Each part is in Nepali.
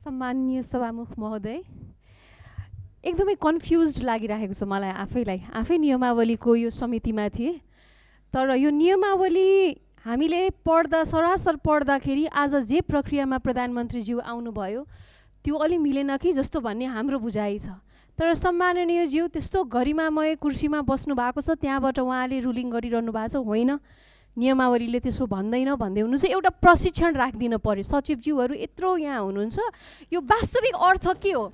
सम्माननीय सभामुख महोदय, एकदमै कन्फ्युज्ड लागिरहेको छ मलाई आफैलाई। आफै नियमावलीको यो समितिमा थिएँ, तर यो नियमावली हामीले पढ्दा सरासर पढ्दाखेरि आज जे प्रक्रियामा प्रधानमन्त्रीज्यू आउनुभयो त्यो अलि मिलेन कि जस्तो भन्ने हाम्रो बुझाइ छ। तर सम्माननीयज्यू त्यस्तो गरिमामय कुर्सीमा बस्नु भएको छ, त्यहाँबाट उहाँले रुलिङ गरिरहनु भएको छ, होइन नियमावलीले त्यसो भन्दैन भन्दै हुनुहुन्छ। एउटा प्रशिक्षण राखिदिन पर्यो। सचिवज्यूहरू यत्रो यहाँ हुनुहुन्छ, यो वास्तविक अर्थ के हो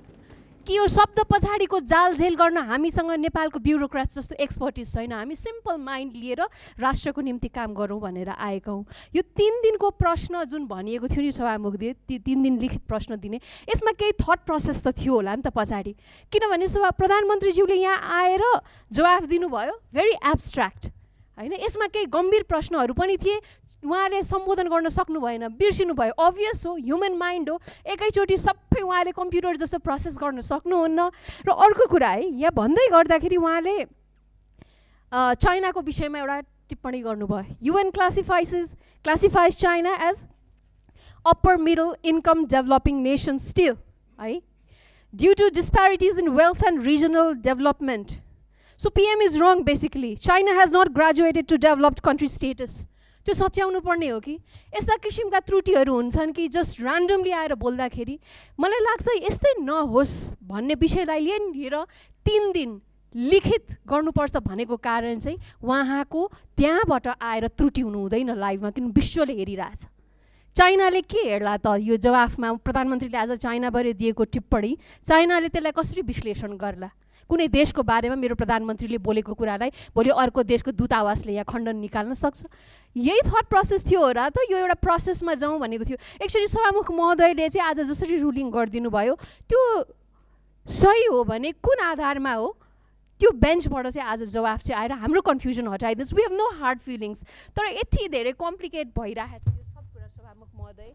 कि यो शब्द पछाडिको जालझेल गर्न हामीसँग नेपालको ब्युरोक्राट्स जस्तो एक्सपर्टिज छैन। हामी सिम्पल माइन्ड लिएर राष्ट्रको निम्ति काम गरौँ भनेर आएका हौँ। यो 3 दिनको प्रश्न जुन भनिएको थियो नि सभामुखले, 3 दिन लिखित प्रश्न दिने, यसमा केही थट प्रोसेस त थियो होला नि त पछाडि। किनभने प्रधानमन्त्रीज्यूले यहाँ आएर जवाफ दिनुभयो भेरी एब्स्ट्र्याक्ट, होइन। यसमा केही गम्भीर प्रश्नहरू पनि थिए, उहाँले सम्बोधन गर्न सक्नु भएन, बिर्सिनु भयो। अभियस हो, ह्युमन माइन्ड हो, एकैचोटि सबै उहाँले कम्प्युटर जस्तो प्रोसेस गर्न सक्नुहुन्न। र अर्को कुरा है, यहाँ भन्दै गर्दाखेरि उहाँले चाइनाको विषयमा एउटा टिप्पणी गर्नुभयो। UN classifies China as upper middle income developing nation still, है, due to disparities in wealth and regional development. So PM is wrong basically. China has not graduated to developed country status. त्यो सच्याउनु पर्ने हो कि यस्ता किसिमका त्रुटिहरू हुन्छन् कि जस्ट ऱ्यान्डमली आएर बोल्दाखेरि मलाई लाग्छ यस्तै नहोस् भन्ने विषयलाई लिएर 3 दिन लिखित गर्नुपर्छ भनेको कारण चाहिँ उहाँको त्यहाँबाट आएर त्रुटि हुनु हुँदैन लाइभमा, किन विश्वले हेरिरहेछ। चाइनाले के हेर्ला त यो जवाफमा प्रधानमन्त्रीले आज चाइनाबारे दिएको टिप्पणी, चाइनाले त्यसलाई कसरी विश्लेषण गर्ला? कुनै देशको बारेमा मेरो प्रधानमन्त्रीले बोलेको कुरालाई भोलि अर्को देशको दूतावासले यहाँ खण्डन निकाल्न सक्छ। यही थट प्रोसेस थियो हो र त, यो एउटा प्रोसेसमा जाउँ भनेको थियो। एक्चुअली सभामुख महोदयले चाहिँ आज जसरी रुलिङ गरिदिनु भयो त्यो सही हो भने कुन आधारमा हो, त्यो बेन्चबाट चाहिँ आज जवाफ चाहिँ आएर हाम्रो कन्फ्युजन हटाइदिनुहोस्। We have no hard feelings, तर यति धेरै कम्प्लिकेट भइरहेको छ यो सब कुरा। सभामुख महोदय,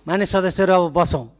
मान्य सदस्यहरू अब बसौँ।